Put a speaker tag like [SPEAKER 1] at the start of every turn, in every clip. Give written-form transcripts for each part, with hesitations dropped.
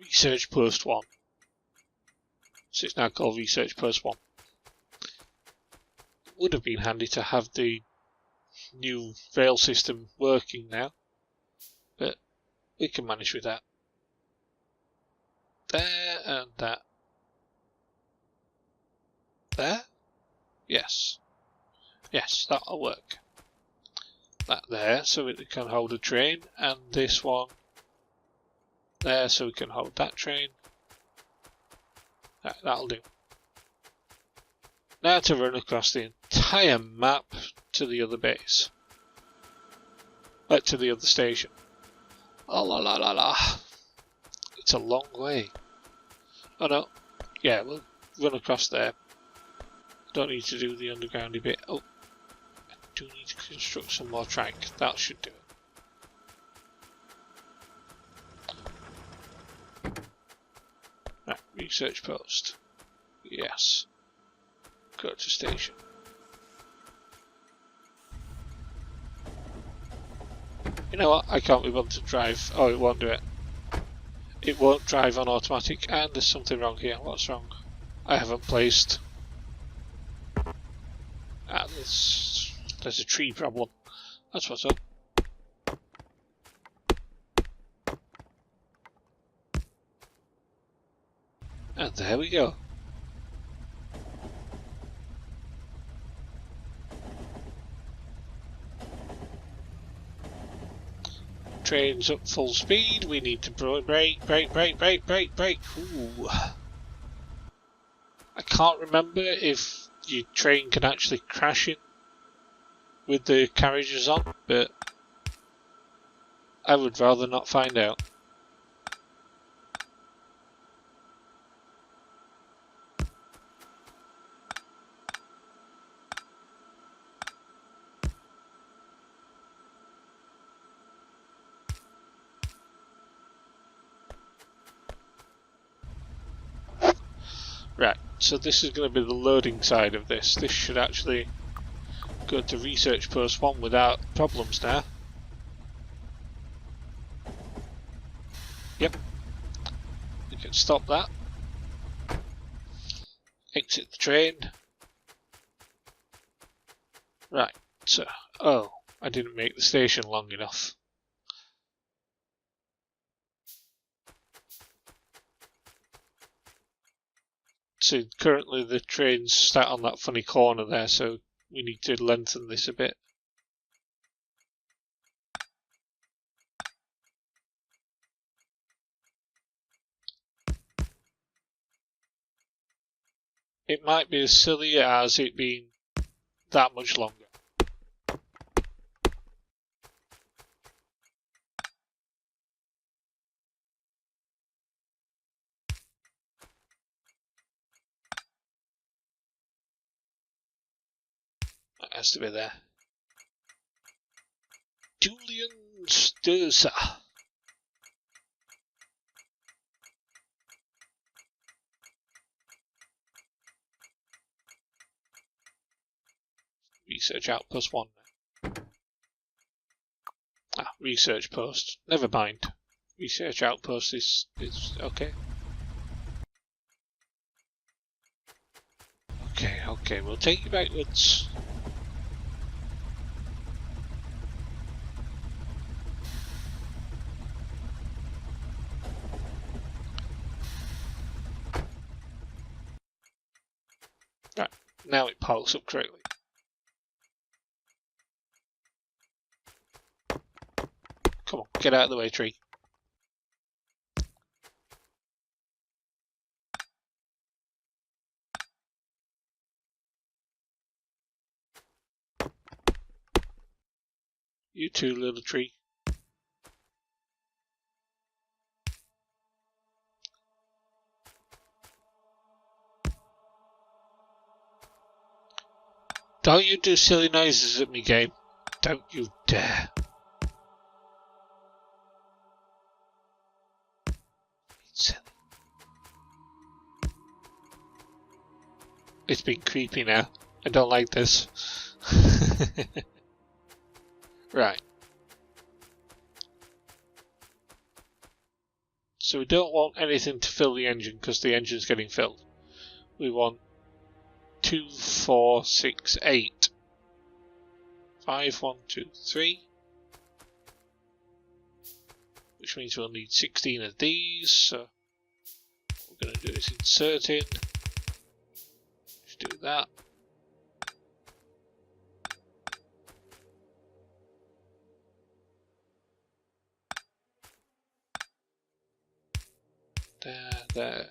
[SPEAKER 1] Research Post 1. So it's now called Research Post 1. It would have been handy to have the new rail system working now, but we can manage with that. There and that. There? Yes. Yes, that'll work. That there, so it can hold a train, and this one there, so we can hold that train. That'll do. Now to run across the entire map to the other base. To the other station. Oh la la la la. It's a long way. Oh no. Yeah, we'll run across there. Don't need to do the undergroundy bit. Oh, I do need to construct some more track. That should do it. Right, research post. Yes. Go to station. You know what? I can't be bothered to drive. Oh, it won't do it. It won't drive on automatic, and there's something wrong here. What's wrong? I haven't placed. There's a tree problem. That's what's up. And there we go. Train's up full speed. We need to brake. Ooh. I can't remember if your train can actually crash in with the carriages on, but I would rather not find out. Right, so this is going to be the loading side of this. This should actually go to Research Post 1 without problems now. Yep. We can stop that. Exit the train. Right, so, oh, I didn't make the station long enough. So currently the train's sat on that funny corner there, so we need to lengthen this a bit. It might be as silly as it being that much longer. That has to be there. Julian Sturza. Research Outpost 1. Ah, Research Post. Never mind. Research Outpost is okay. Okay, we'll take you backwards. Right, now it parks up correctly. Come on, get out of the way, tree. You too, little tree. Don't you do silly noises at me, game. Don't you dare. Silly. It's been creepy now. I don't like this. Right. So we don't want anything to fill the engine because the engine's getting filled. We want 2, 4, 6, 8. 5, 1, 2, 3. Which means we'll need 16 of these. So what we're going to do is insert in. Just do that. There.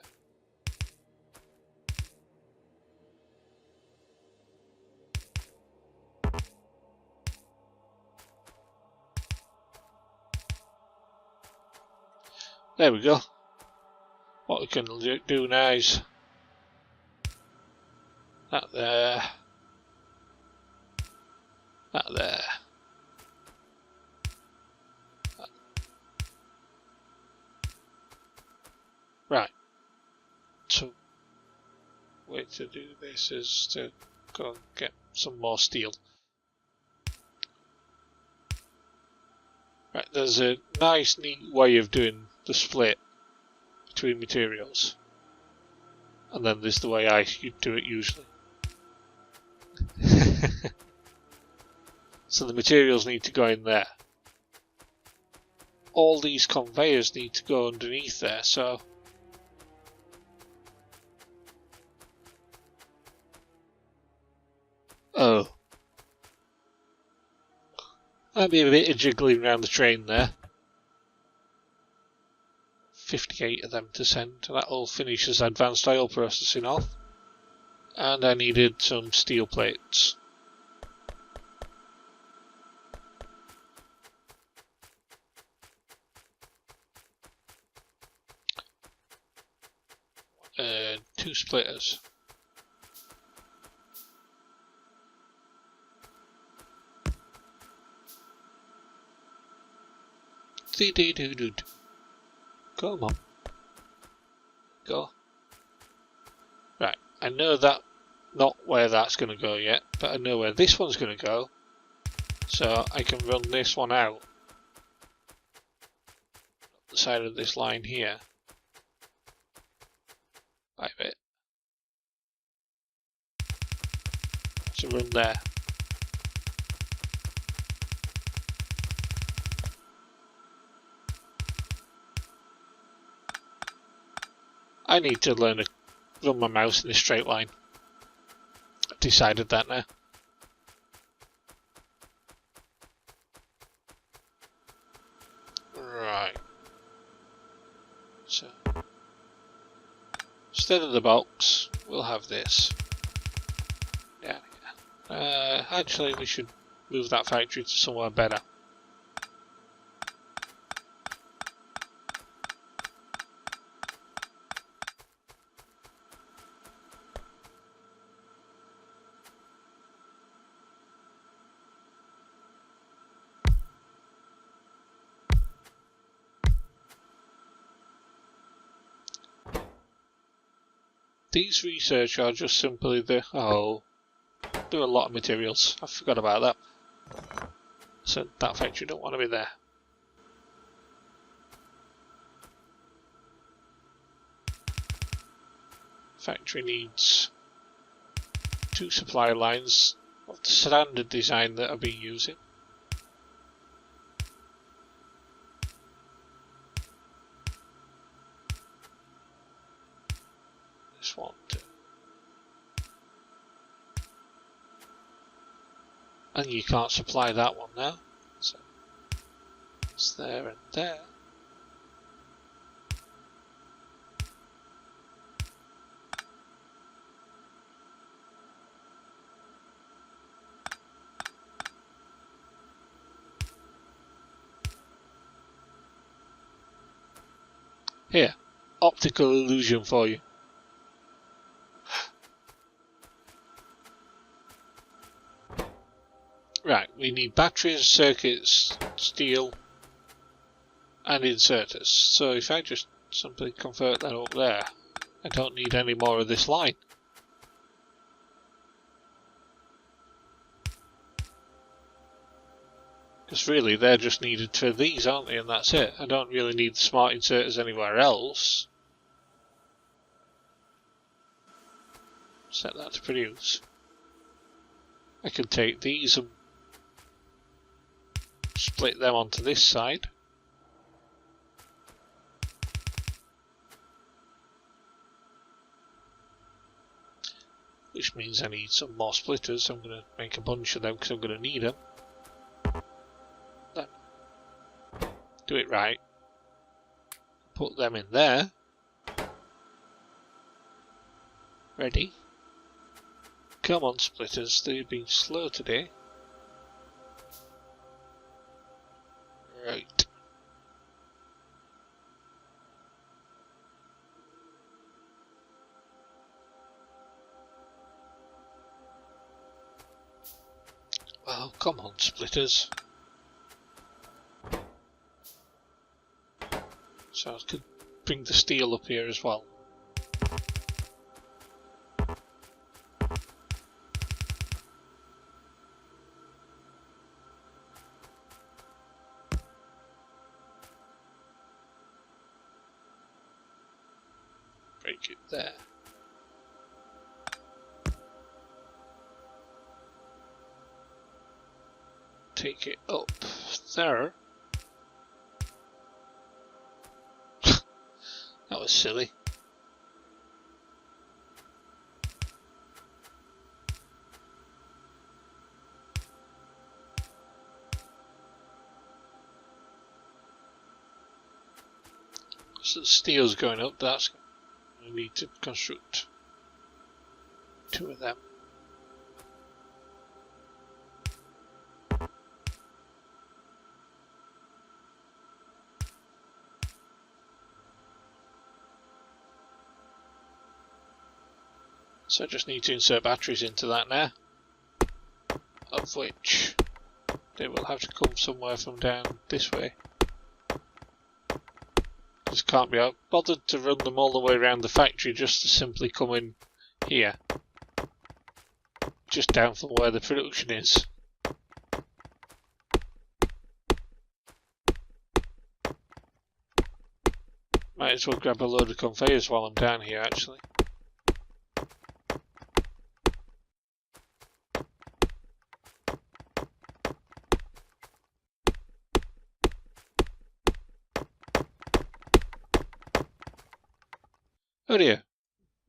[SPEAKER 1] There we go. What we can do now is that there, that there. Right. So, way to do this is to go and get some more steel. Right, there's a nice, neat way of doing the split between materials. And then there's the way I do it usually. So the materials need to go in there. All these conveyors need to go underneath there, so oh. That'd be a bit of jiggling around the train there. 58 of them to send. That'll finish as advanced oil processing off. And I needed some steel plates. Two splitters. Come on. Go. Right, I know that not where that's going to go yet, but I know where this one's going to go. So I can run this one out the side of this line here. By a bit. So run there. I need to learn to run my mouse in a straight line. I've decided that now. Right. So instead of the box, we'll have this. Yeah. Actually, we should move that factory to somewhere better. These research are just simply there are a lot of materials. I forgot about that. So that factory don't want to be there. Factory needs 2 supply lines of the standard design that I've been using. This one too. And you can't supply that one now. So it's there and there. Here, optical illusion for you. Right, we need batteries, circuits, steel, and inserters. So if I just simply convert that up there, I don't need any more of this line. Because really they're just needed for these, aren't they? And that's it. I don't really need the smart inserters anywhere else. Set that to produce. I can take these and split them onto this side. Which means I need some more splitters, so I'm going to make a bunch of them because I'm going to need them. Then do it right. Put them in there. Ready? Come on, splitters, they've been slow today. Right. Well, come on, splitters. So I could bring the steel up here as well. Break it there. Take it up there. That was silly. So the steel's going up, that's I need to construct 2 of them. So I just need to insert batteries into that now, of which they will have to come somewhere from down this way. Just can't be bothered to run them all the way around the factory just to simply come in here. Just down from where the production is. Might as well grab a load of conveyors while I'm down here actually. Oh dear,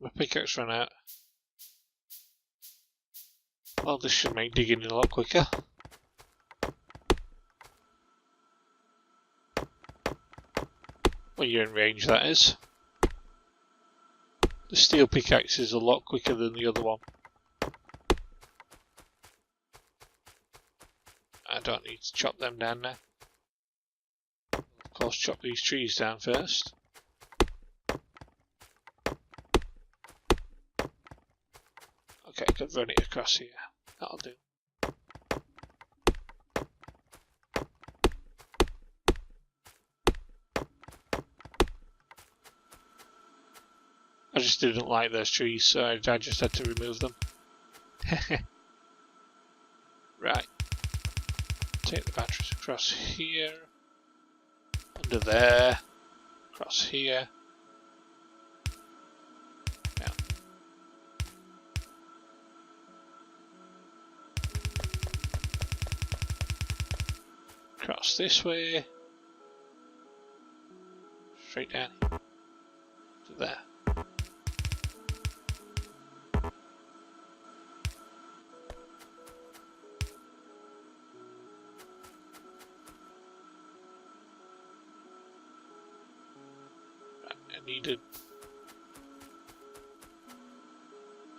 [SPEAKER 1] my pickaxe ran out. Well, this should make digging a lot quicker. When you're in range, that is. The steel pickaxe is a lot quicker than the other one. I don't need to chop them down now. Of course, chop these trees down first. Okay, I could run it across here. That'll do. I just didn't like those trees, so I just had to remove them. Right. Take the batteries across here. Under there. Across here. Down. Across this way. Straight down to there. Needed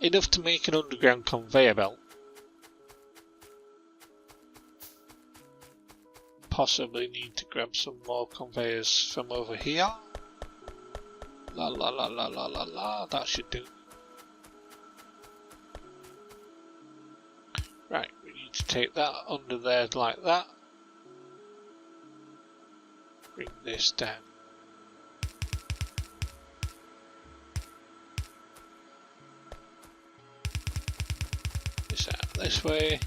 [SPEAKER 1] enough to make an underground conveyor belt. Possibly need to grab some more conveyors from over here. La la la la la la la, that should do. Right, we need to take that under there like that. Bring this down. This out this way.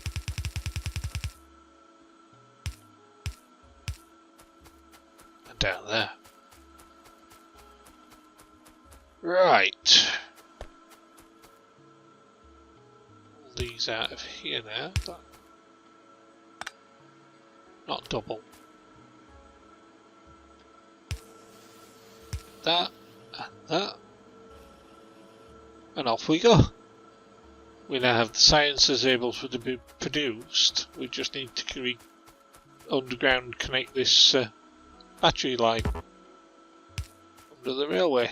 [SPEAKER 1] down there. Right. All these out of here now. Not double. That and that. And off we go. We now have the sciences able to be produced. We just need to underground connect this battery line under the railway.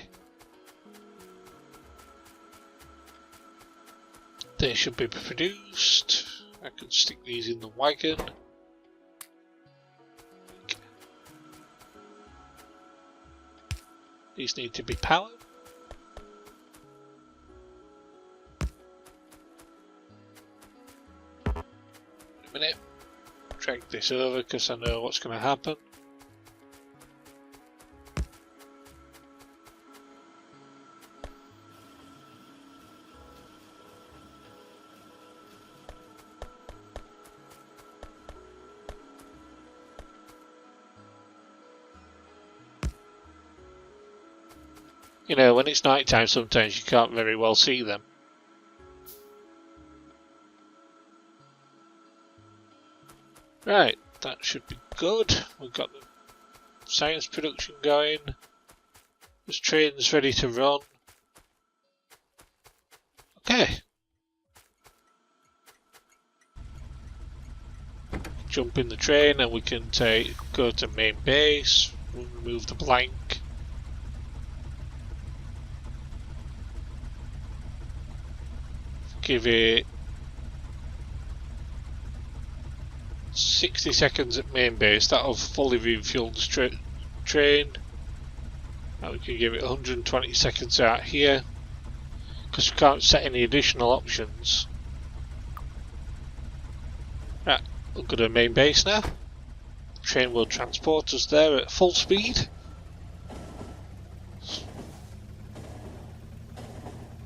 [SPEAKER 1] They should be produced. I can stick these in the wagon. These need to be powered. A minute. Drag this over because I know what's going to happen. You know, when it's night time sometimes you can't very well see them. Right, that should be good. We've got the science production going. This train's ready to run. Okay. Jump in the train and we can go to main base. We'll remove the blank. Give it 60 seconds at main base. That'll fully refuel the train. Now we can give it 120 seconds out here because we can't set any additional options. Right, we'll go to main base now. The train will transport us there at full speed.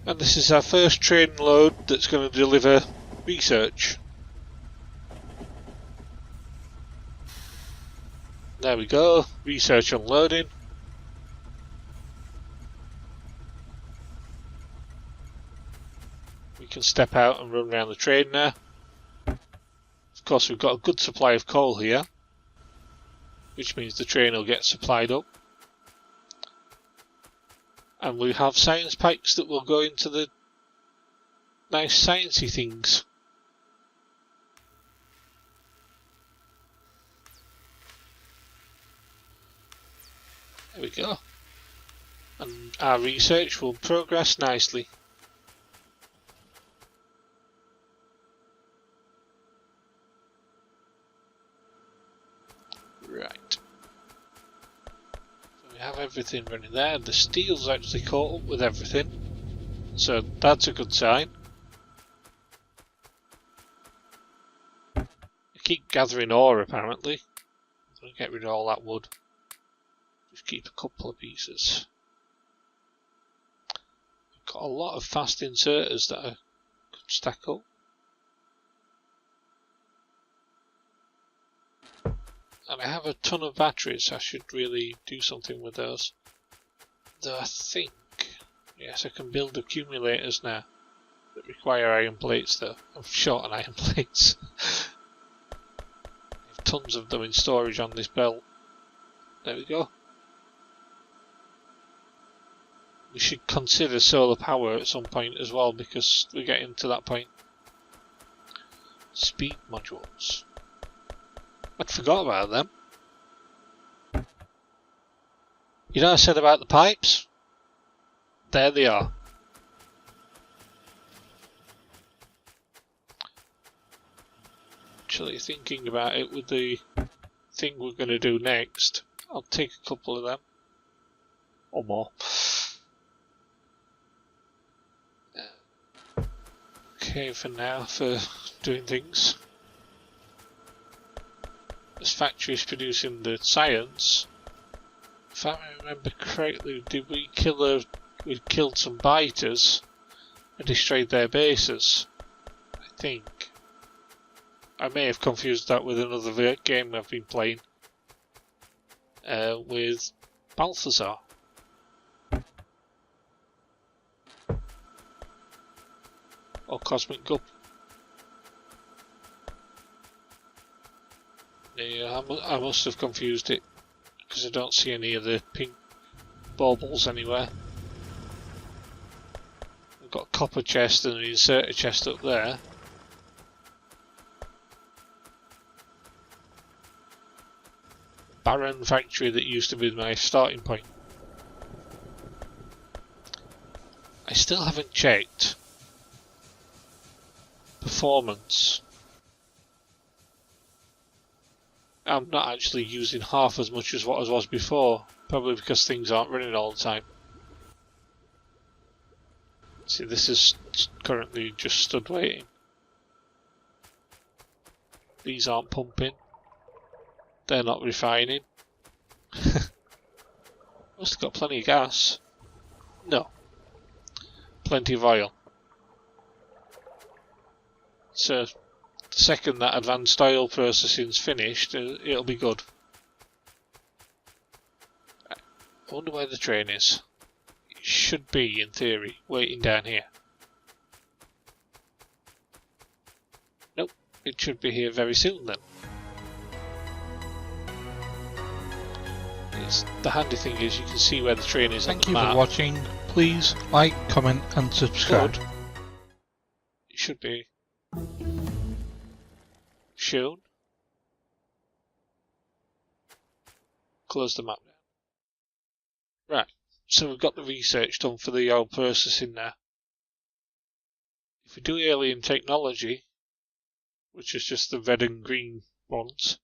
[SPEAKER 1] And this is our first train load that's going to deliver research. There we go, research unloading. We can step out and run around the train now. Of course, we've got a good supply of coal here, which means the train will get supplied up. And we have science pipes that will go into the nice sciencey things. There we go. And our research will progress nicely. Right. Have everything running there. The steel's actually caught up with everything, so that's a good sign. I keep gathering ore apparently. I'm going to get rid of all that wood. Just keep a couple of pieces. I've got a lot of fast inserters that I could stack up. And I have a ton of batteries, I should really do something with those. Though I think, yes, I can build accumulators now that require iron plates though. I'm short on iron plates. I have tons of them in storage on this belt. There we go. We should consider solar power at some point as well because we're getting to that point. Speed modules. I'd forgot about them. You know I said about the pipes? There they are. Actually thinking about it with the thing we're going to do next, I'll take a couple of them. Or more. Okay for now for doing things. This factory is producing the science. If I remember correctly, did we we killed some biters and destroyed their bases? I think. I may have confused that with another game I've been playing. with Balthazar. Or Cosmic Gup. Yeah, I must have confused it because I don't see any of the pink baubles anywhere. We've got a copper chest and an inserter chest up there. Barren factory that used to be my starting point. I still haven't checked performance. I'm not actually using half as much as what I was before, probably because things aren't running all the time. See, this is currently just stood waiting. These aren't pumping. They're not refining. Must have got plenty of gas. No. Plenty of oil. So, the second that advanced oil processing's finished, it'll be good. I wonder where the train is. It should be, in theory, waiting down here. Nope, it should be here very soon then. The handy thing is you can see where the train is on the map.
[SPEAKER 2] Thank you for watching. Please like, comment and subscribe.
[SPEAKER 1] Good. It should be shown. Close the map now. Right, so we've got the research done for the oil processing now. If we do alien technology, which is just the red and green ones,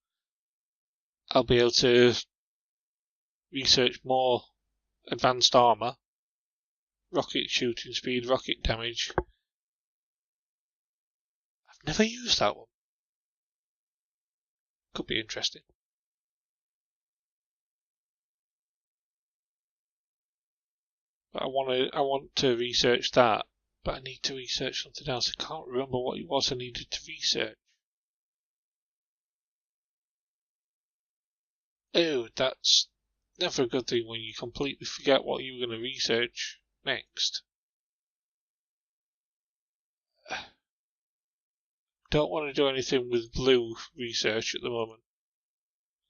[SPEAKER 1] I'll be able to research more advanced armour, rocket shooting speed, rocket damage. I've never used that one. Could be interesting. But I want to research that, but I need to research something else. I can't remember what it was I needed to research. Oh, that's never a good thing when you completely forget what you were going to research next. Don't want to do anything with blue research at the moment.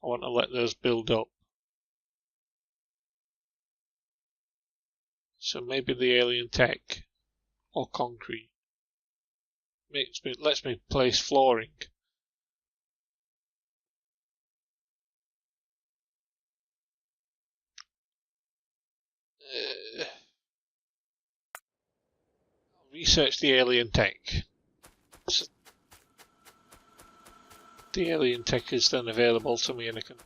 [SPEAKER 1] I want to let those build up. So maybe the alien tech or concrete lets me place flooring. Research the alien tech. So the alien tech is then available to me and I can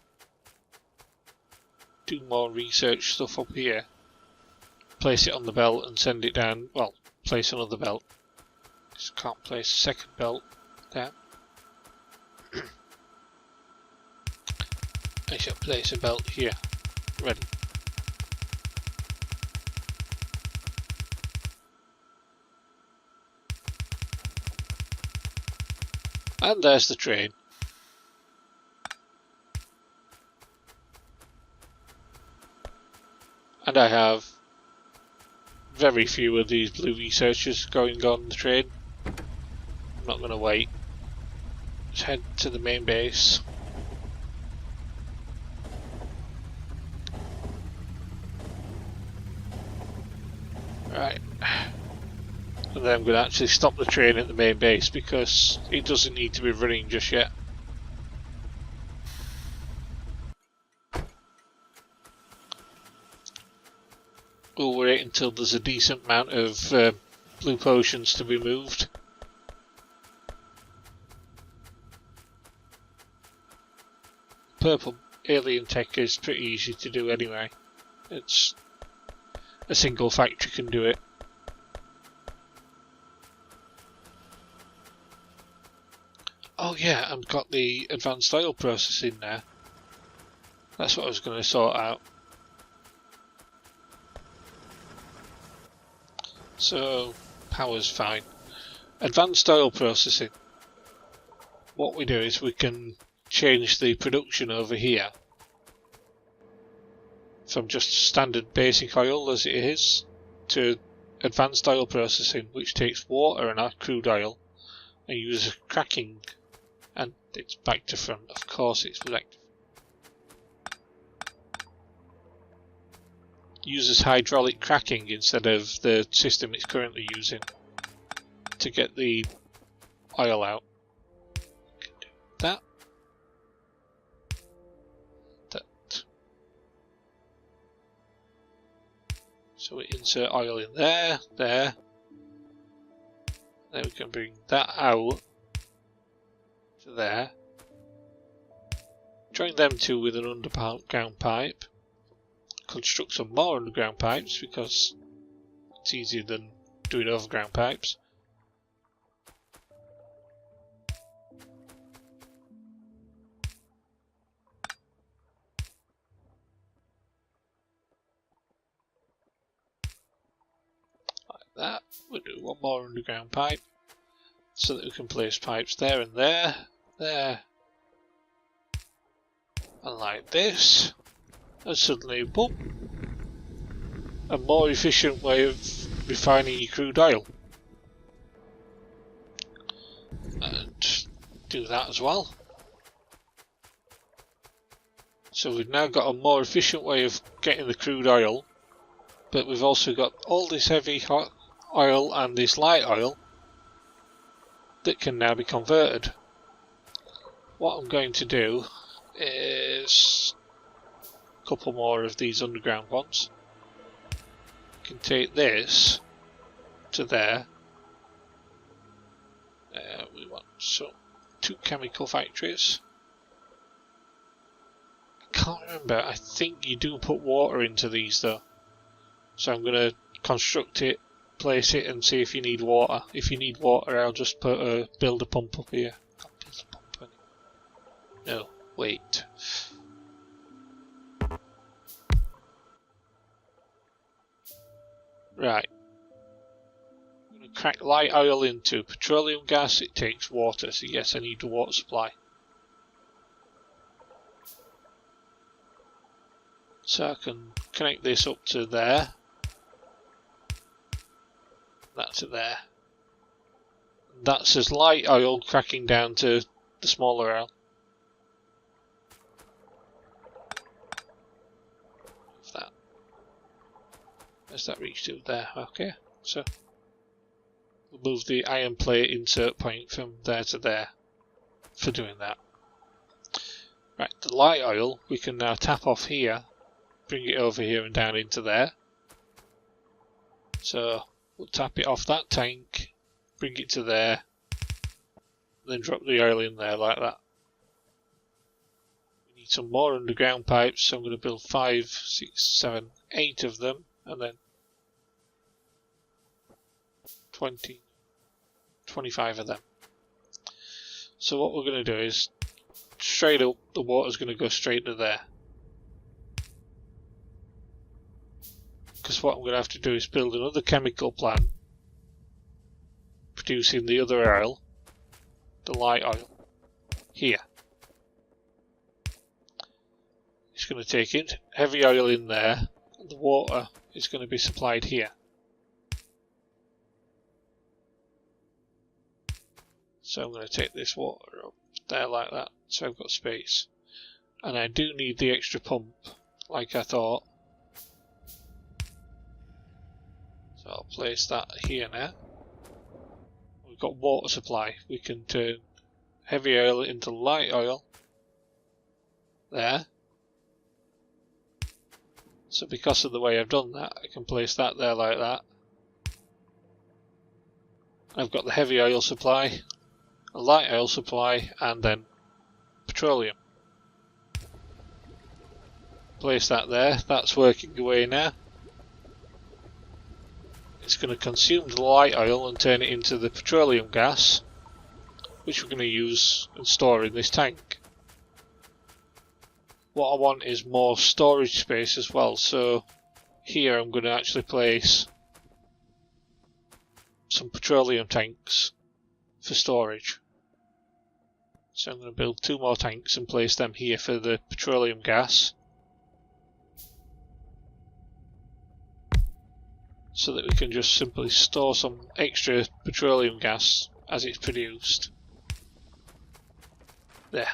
[SPEAKER 1] do more research stuff up here. Place it on the belt and send it down. Well, place another belt. Just can't place a second belt down. I shall place a belt here. Ready. And there's the train. And I have very few of these blue researchers going on the train. I'm not going to wait. Let's head to the main base. Right. And then I'm going to actually stop the train at the main base because it doesn't need to be running just yet. We'll wait until there's a decent amount of blue potions to be moved. Purple alien tech is pretty easy to do anyway. It's a single factory can do it. Oh yeah, I've got the advanced oil processing there. That's what I was going to sort out. So, power's fine. Advanced oil processing. What we do is we can change the production over here from just standard basic oil as it is to advanced oil processing, which takes water and our crude oil and uses cracking, and it's back to front. Of course it's back to front. Uses hydraulic cracking instead of the system it's currently using to get the oil out. Can do that. That. So we insert oil in there, there. Then we can bring that out to there. Join them two with an underground pipe. Construct some more underground pipes because it's easier than doing overground pipes. Like that. We'll do one more underground pipe so that we can place pipes there and there, there, and like this. And suddenly, boom, a more efficient way of refining your crude oil. And do that as well. So we've now got a more efficient way of getting the crude oil, but we've also got all this heavy hot oil and this light oil that can now be converted. What I'm going to do is couple more of these underground ones. You can take this to there. We want some 2 chemical factories. I can't remember, I think you do put water into these though. So I'm going to construct it, place it and see if you need water. If you need water I'll just build a pump up here. Can't build a pump anymore. No, wait. Right. I'm going to crack light oil into petroleum gas. It takes water, so yes, I need a water supply. So I can connect this up to there. That to there. That's as light oil cracking down to the smaller oil. That. Where's that reach to? There, okay. So we'll move the iron plate insert point from there to there for doing that. Right, the light oil we can now tap off here, bring it over here and down into there. So we'll tap it off that tank, bring it to there, then drop the oil in there like that. We need some more underground pipes, so I'm going to build 5, 6, 7, 8 of them, and then 20, 25 of them. So what we're going to do is, straight up, the water's going to go straight to there. Because what I'm going to have to do is build another chemical plant producing the other oil, the light oil, here. It's going to take in heavy oil in there, and the water is going to be supplied here. So I'm going to take this water up there like that, so I've got space. And I do need the extra pump, like I thought. So I'll place that here now. We've got water supply. We can turn heavy oil into light oil. There. So because of the way I've done that, I can place that there like that. I've got the heavy oil supply, a light oil supply, and then petroleum. Place that there. That's working away now. It's going to consume the light oil and turn it into the petroleum gas, which we're going to use and store in this tank. What I want is more storage space as well, so here I'm going to actually place some petroleum tanks for storage. So I'm going to build 2 more tanks and place them here for the petroleum gas. so that we can just simply store some extra petroleum gas as it's produced. There.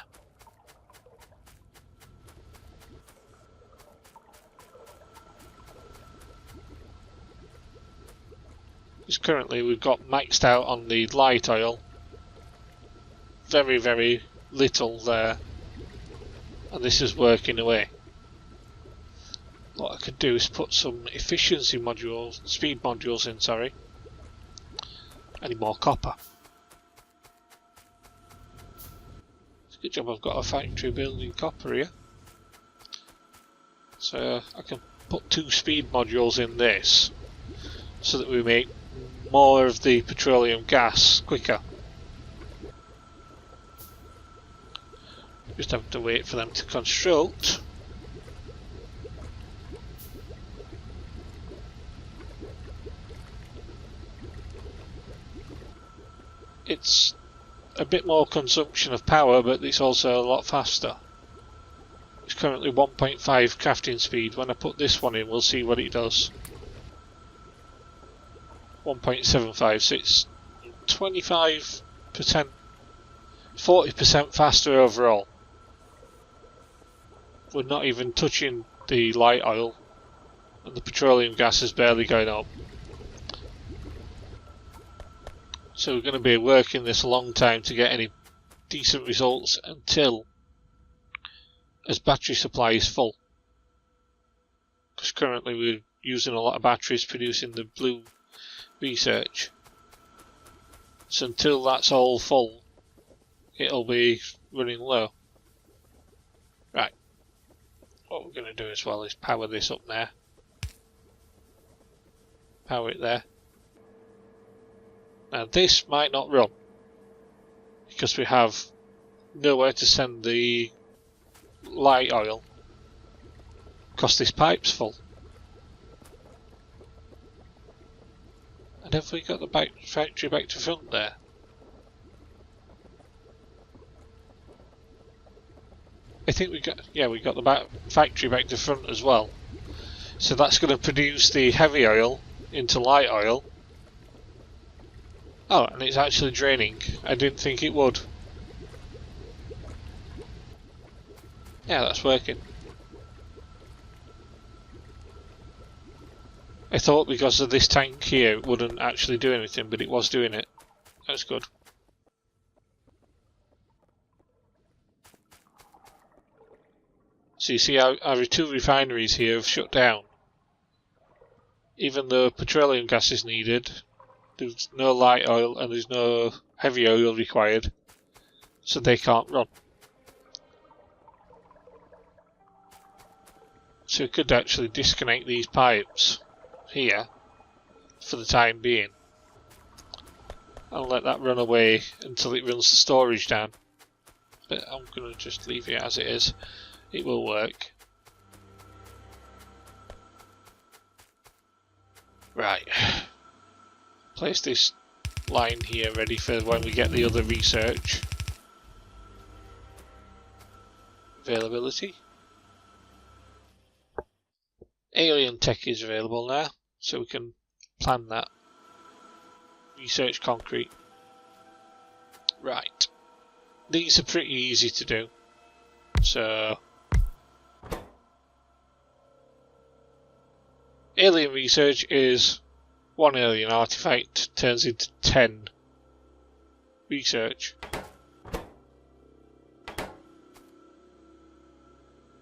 [SPEAKER 1] Because currently we've got maxed out on the light oil. Very, very little there. And this is working away. What I could do is put some efficiency modules, speed modules in, sorry. I need more copper. It's a good job I've got a factory building copper here. So I can put 2 speed modules in this so that we make more of the petroleum gas quicker. Just have to wait for them to construct. It's a bit more consumption of power, but it's also a lot faster. It's currently 1.5 crafting speed. When I put this one in, we'll see what it does. 1.75, so it's 25%, 40% faster overall. We're not even touching the light oil, and the petroleum gas is barely going up. So we're going to be working this a long time to get any decent results until as battery supply is full. Because currently we're using a lot of batteries producing the blue research. So until that's all full, it'll be running low. Right. What we're going to do as well is power this up there. Power it there. Now this might not run because we have nowhere to send the light oil because this pipe's full. And have we got the factory back to front there? I think we got the factory back to front as well. So that's going to produce the heavy oil into light oil. Oh, and it's actually draining. I didn't think it would. Yeah, that's working. I thought because of this tank here it wouldn't actually do anything, but it was doing it. That's good. So you see our 2 refineries here have shut down. Even though petroleum gas is needed, there's no light oil and there's no heavy oil required, so they can't run. So we could actually disconnect these pipes here for the time being and let that run away until it runs the storage down. But I'm going to just leave it as it is. It will work. Right. Place this line here ready for when we get the other research. Availability. Alien tech is available now, so we can plan that. Research concrete. Right. These are pretty easy to do. So alien research is 1 alien artifact turns into 10 research.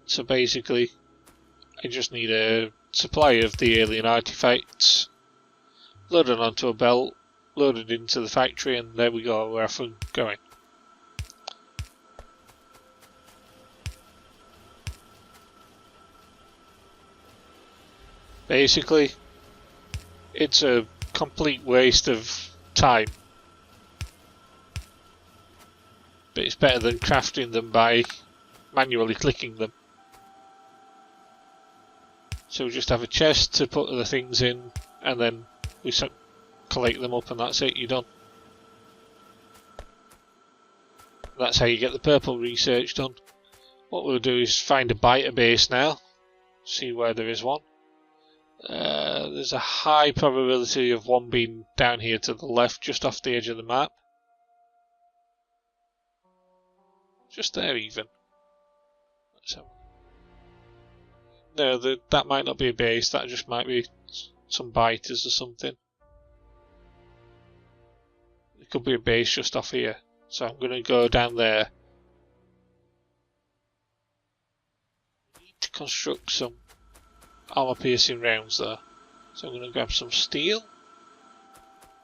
[SPEAKER 1] So basically I just need a supply of the alien artifacts, loaded onto a belt, loaded into the factory, and there we go, we're off and going. Basically, it's a complete waste of time. But it's better than crafting them by manually clicking them. So we just have a chest to put the things in, and then we collect them up, and that's it, you're done. That's how you get the purple research done. What we'll do is find a biter base now, see where there is one. There's a high probability of one being down here to the left, just off the edge of the map. Just there even. No, that might not be a base, that just might be some biters or something. It could be a base just off here. So I'm going to go down there. I need to construct some armor piercing rounds though. So I'm going to grab some steel.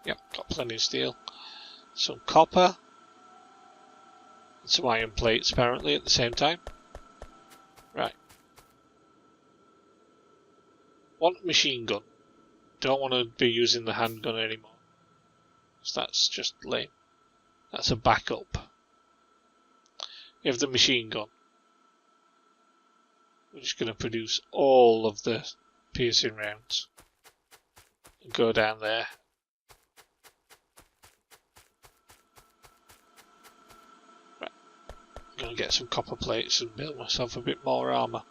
[SPEAKER 1] Yep, got plenty of steel. Some copper. And some iron plates apparently at the same time. Right. Want machine gun. Don't want to be using the handgun anymore. So that's just lame. That's a backup. We have the machine gun. We're just going to produce all of the piercing rounds. And go down there. Right. I'm going to get some copper plates and build myself a bit more armour.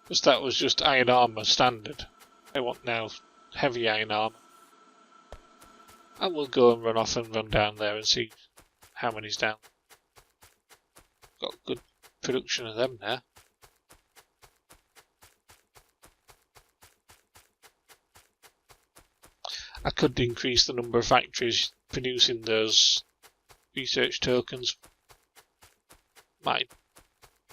[SPEAKER 1] Because that was just iron armour standard. I want now heavy iron armour. And we'll go and run off and run down there and see how many's down. Got good production of them now. I could increase the number of factories producing those research tokens. Might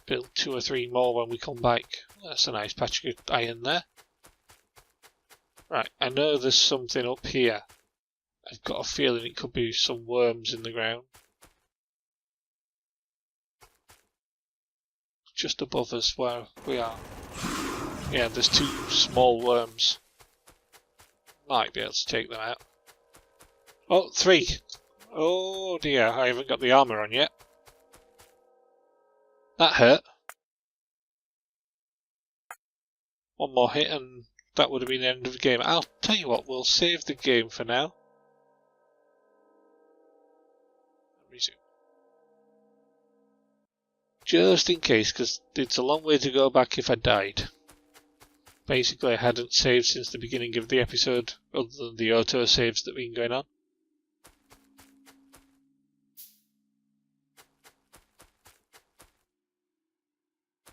[SPEAKER 1] build 2 or 3 more when we come back. That's a nice patch of iron there. Right, I know there's something up here. I've got a feeling it could be some worms in the ground. Just above us where we are. Yeah, there's 2 small worms. Might be able to take them out. Oh, 3! Oh dear, I haven't got the armour on yet. That hurt. One more hit and that would have been the end of the game. I'll tell you what, we'll save the game for now. Resume. Just in case, because it's a long way to go back if I died. Basically, I hadn't saved since the beginning of the episode, other than the auto saves that have been going on.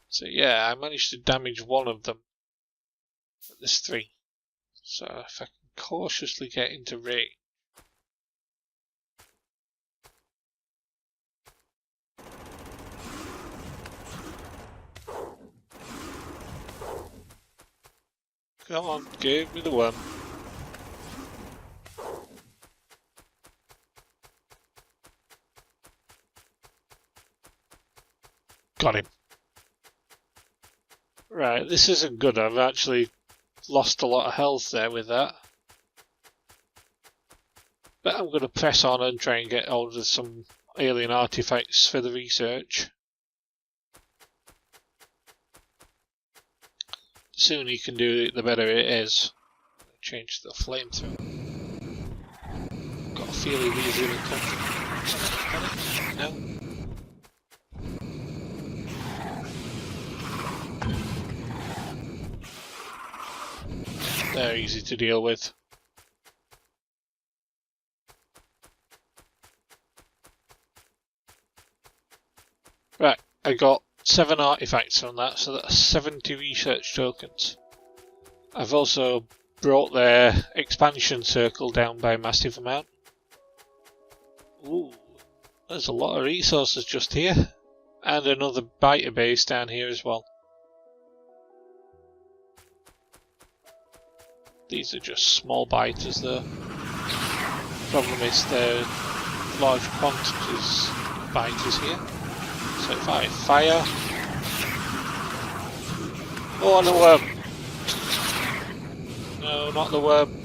[SPEAKER 1] So yeah, I managed to damage one of them. But there's 3. So if I can cautiously get into range. Come on, give me the worm. Got him. Right, this isn't good. I've actually lost a lot of health there with that. But I'm going to press on and try and get hold of some alien artifacts for the research. The sooner you can do it, the better it is. Change the flamethrower. Got a feeling these are going to come. No? They're easy to deal with. Right, I got 7 artifacts on that, so that's 70 research tokens. I've also brought their expansion circle down by a massive amount. Ooh, there's a lot of resources just here. And another biter base down here as well. These are just small biters though. Problem is they're large quantities of biters here. So if I fire... Oh, and a worm! No, not the worm.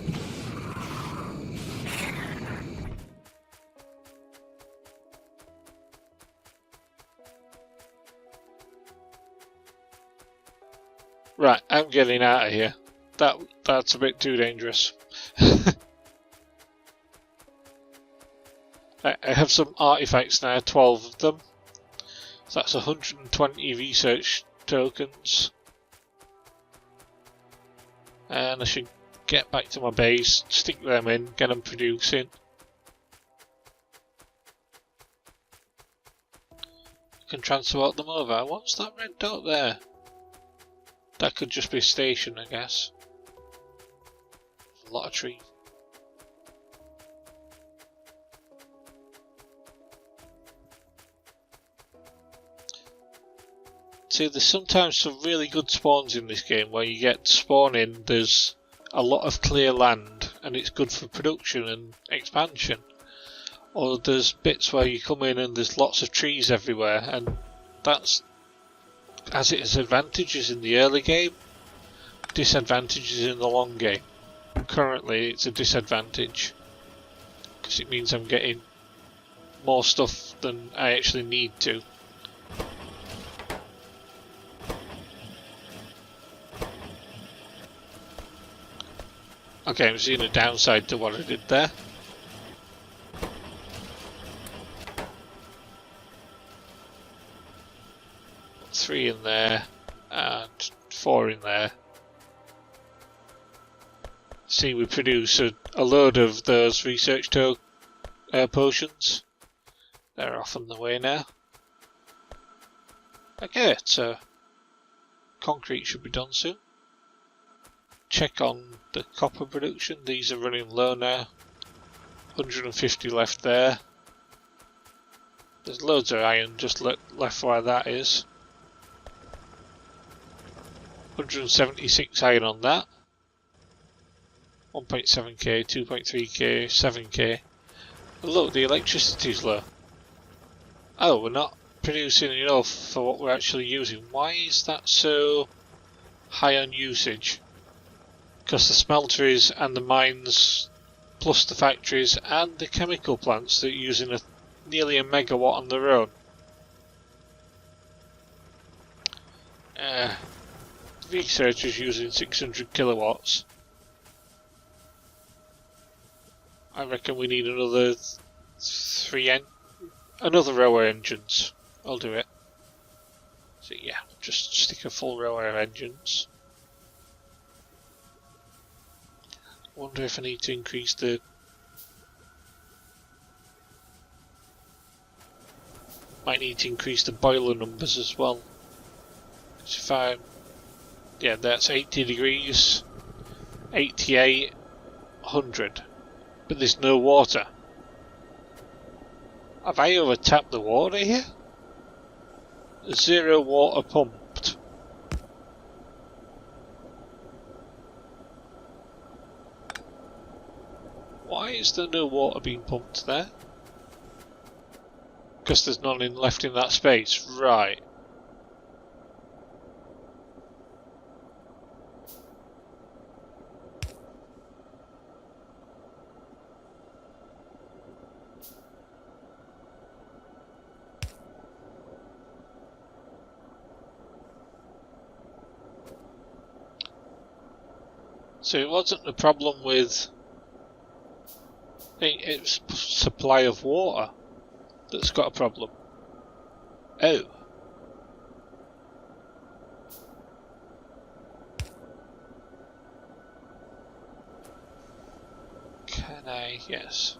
[SPEAKER 1] Right, I'm getting out of here. That's a bit too dangerous. I have some artifacts now, 12 of them. So that's 120 research tokens. And I should get back to my base, stick them in, get them producing. I can transport them over. What's that red dot there? That could just be a station, I guess. A lot of trees. See, there's sometimes some really good spawns in this game where you get spawn in, there's a lot of clear land and it's good for production and expansion. Or there's bits where you come in and there's lots of trees everywhere, and that's as it has advantages in the early game, disadvantages in the long game. Currently it's a disadvantage because it means I'm getting more stuff than I actually need to. Okay, I'm seeing a downside to what I did there. Put 3 in there and 4 in there. See, we produce a load of those research potions. They're off on the way now. Okay, so concrete should be done soon. Check on the copper production. These are running low now. 150 left there. There's loads of iron just left where that is. 176 iron on that. 1.7k, 2.3k, 7k. Look, the electricity's low. Oh, we're not producing enough for what we're actually using. Why is that so high on usage? Because the smelteries and the mines, plus the factories and the chemical plants that are using nearly a megawatt on their own. The research is using 600 kilowatts. I reckon we need another another row of engines. I'll do it. So yeah, just stick a full row of engines. Wonder if I need to increase the... Might need to increase the boiler numbers as well. If I... Yeah, that's 80 degrees, 88, 100. But there's no water. Have I overtapped the water here? 0 water pumped. Why is there no water being pumped there? Because there's none left in that space. Right. So it wasn't a problem with its supply of water that's got a problem. Oh. Can I? Yes.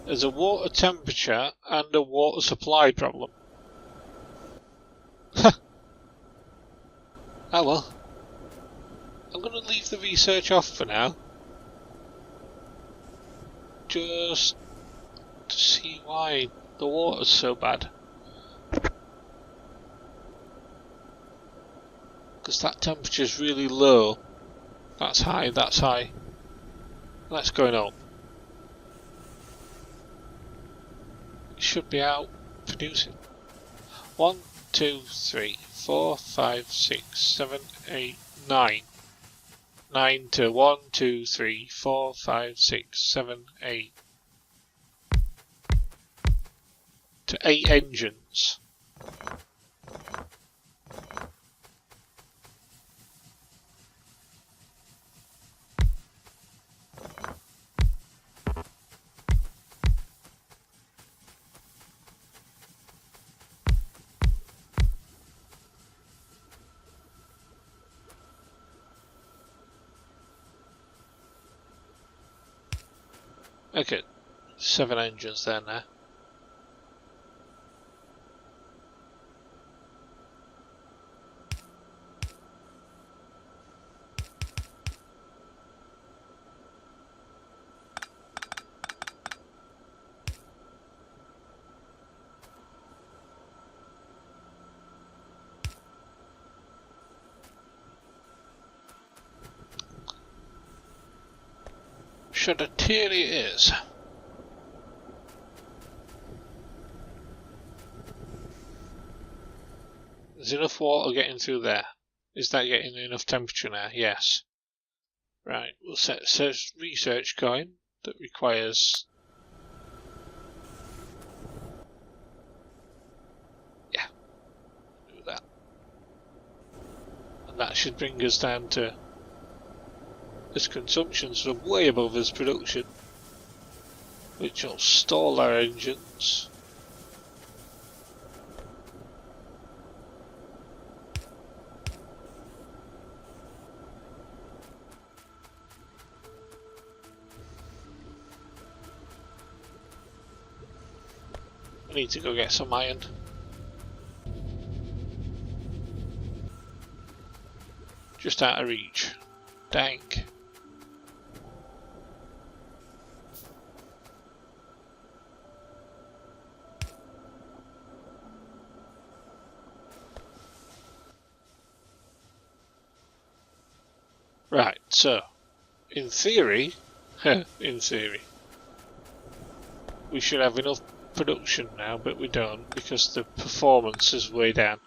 [SPEAKER 1] There's a water temperature and a water supply problem. Oh well. I'm going to leave the research off for now. Just to see why the water's so bad. Because that temperature's really low. That's high, that's high. That's going up. It should be out producing. 1, 2, 3, 4, 5, 6, 7, 8, 9. 9 to 1, 2, 3, 4, 5, 6, 7, 8. To 8 engines. Okay, 7 engines there now. Should a theory is. There's enough water getting through there. Is that getting enough temperature now? Yes. Right, we'll set research going that requires. Yeah, do that. And that should bring us down to this consumption, so way above his production, which will stall our engines. I need to go get some iron. Just out of reach. Dang. Right, so, in theory, in theory, we should have enough production now, but we don't because the performance is way down.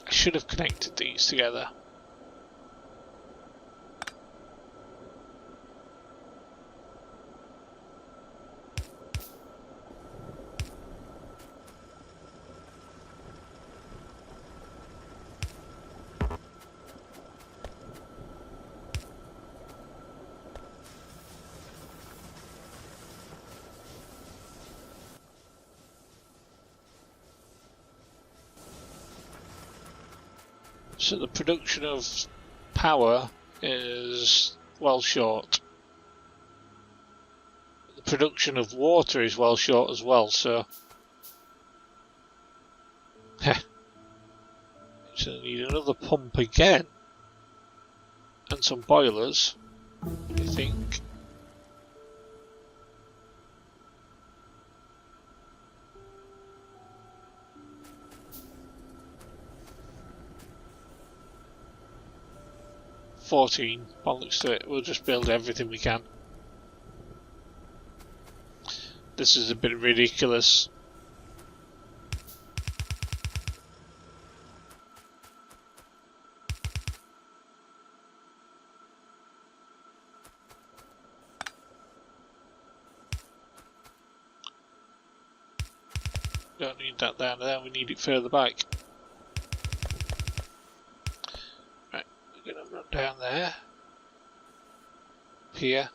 [SPEAKER 1] I should have connected these together. So the production of power is well short. The production of water is well short as well, so so I need another pump again and some boilers, I think. Bollocks to it, we'll just build everything we can. This is a bit ridiculous. Don't need that down there, we need it further back. Right, we're gonna run down there. Here.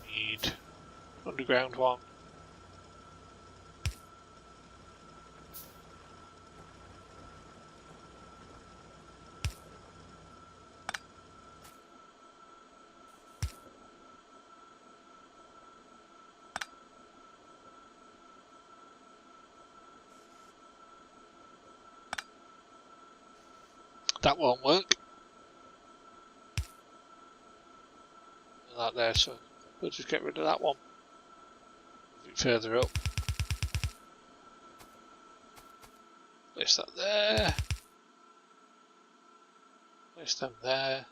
[SPEAKER 1] Need underground one. That won't work. That there, so we'll just get rid of that one. Move it further up. Place that there. Place them there.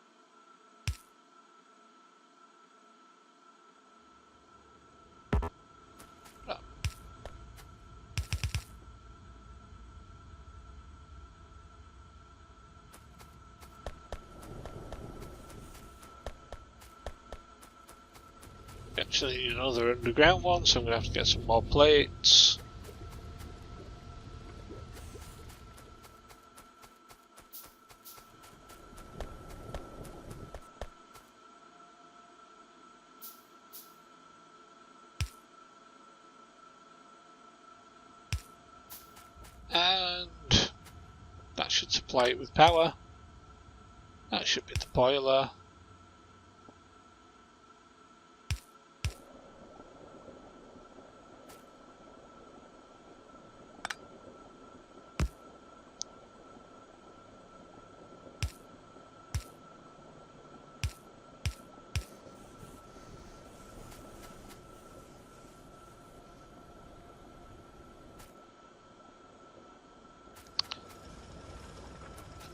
[SPEAKER 1] Actually need another underground one, so I'm going to have to get some more plates. And that should supply it with power. That should be the boiler.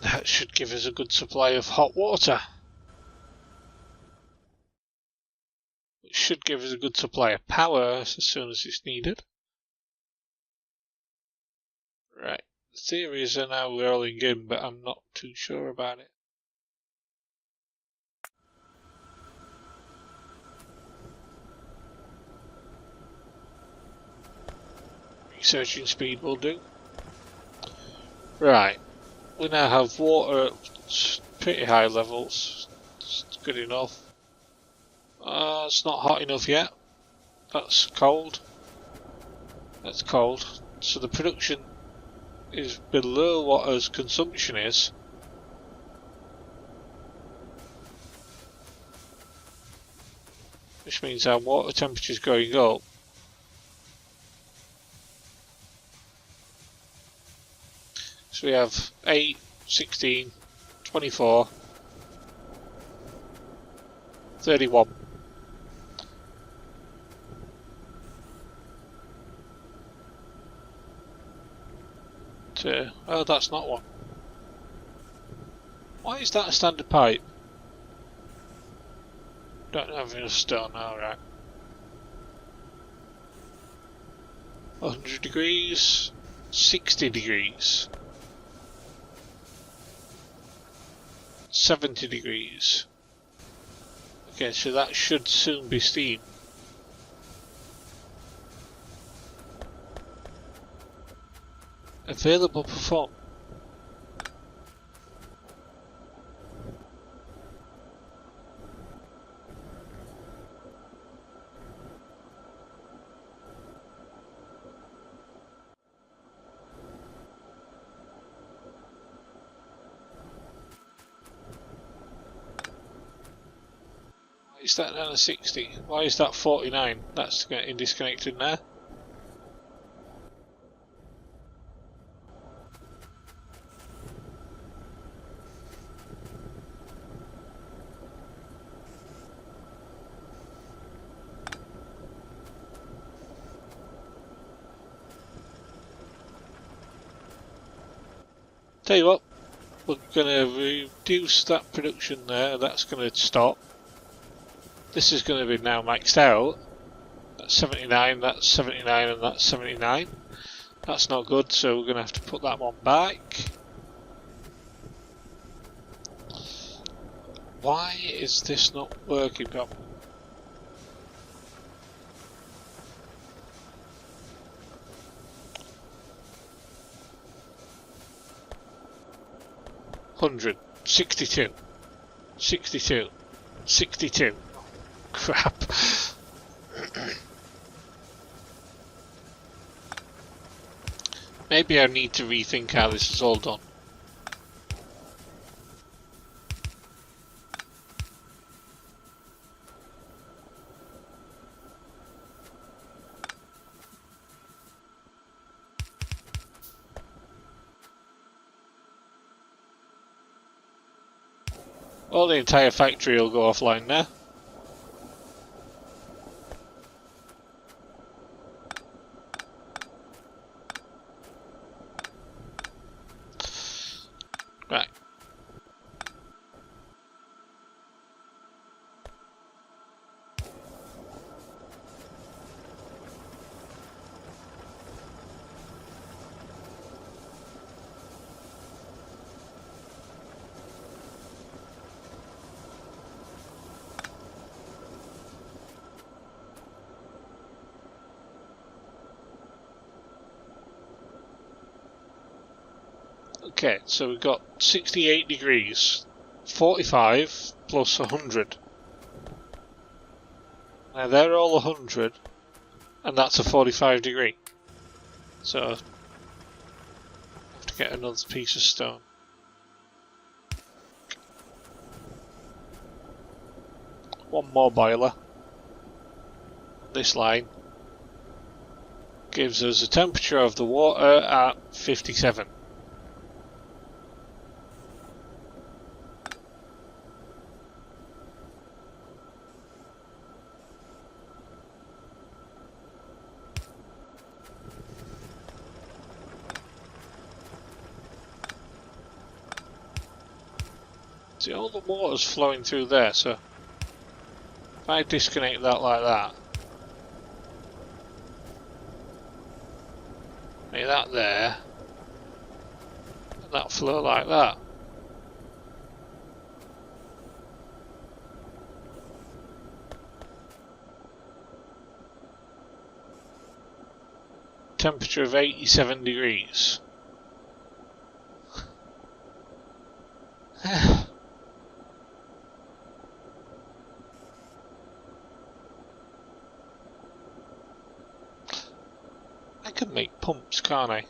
[SPEAKER 1] That should give us a good supply of hot water. It should give us a good supply of power as soon as it's needed. Right, the theories are now rolling in, but I'm not too sure about it. Researching speed will do. Right, we now have water at pretty high levels. It's good enough. It's not hot enough yet. That's cold. That's cold. So the production is below what our consumption is. Which means our water temperature is going up. So we have 8, 16, 24, 31. Oh, that's not one. Why is that a standard pipe? Don't have enough stone, alright. 100 degrees, 60 degrees, 70 degrees. Okay, so that should soon be steam. Available perform. Why is that down to 60? Why is that 49? That's getting disconnected now. Tell you what, we're going to reduce that production there, that's going to stop. This is going to be now maxed out. That's 79, that's 79 and that's 79. That's not good, so we're going to have to put that one back. Why is this not working properly? $100, 62, 62, 62. Crap. Maybe I need to rethink how this is all done. Well, the entire factory will go offline now. Right. Okay, so we've got 68 degrees, 45 plus 100. Now they're all 100, and that's a 45 degree. So I have to get another piece of stone. One more boiler. This line gives us a temperature of the water at 57. See, all the water's flowing through there, so if I disconnect that like that, make that there, and that flow like that. Temperature of 87 degrees. I can make pumps, can't I?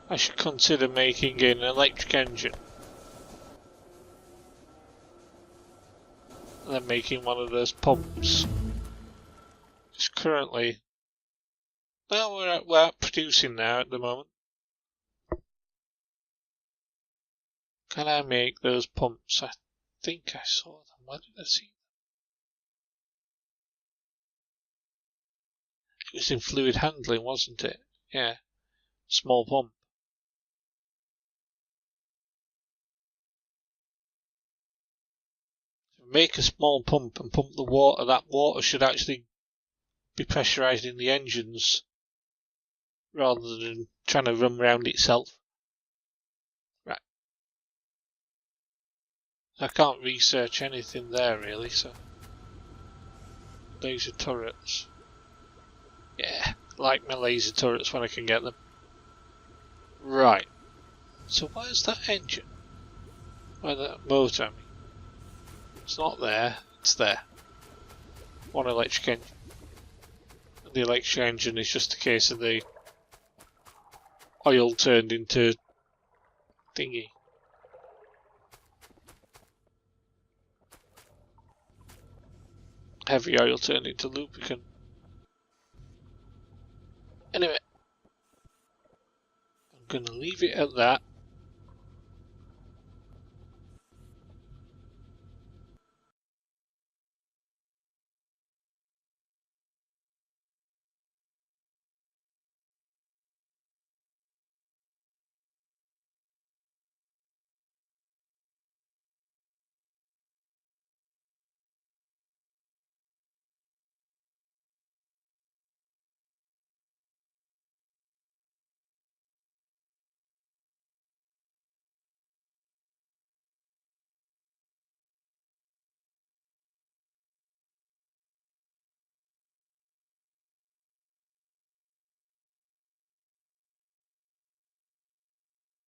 [SPEAKER 1] I should consider making an electric engine. And then making one of those pumps. Because currently, well, we're producing now at the moment. Can I make those pumps? I think I saw them. Where did I see them? It was in fluid handling, wasn't it? Yeah. Small pump. Make a small pump and pump the water. That water should actually be pressurised in the engines rather than trying to run around itself. Right. I can't research anything there really, so. Laser turrets. Yeah, I like my laser turrets when I can get them. Right. So where's that engine? Where's that motor? I mean, it's not there. It's there. One electric engine. And the electric engine is just a case of the oil turned into thingy. Heavy oil turned into lubricant. Anyway, I'm going to leave it at that.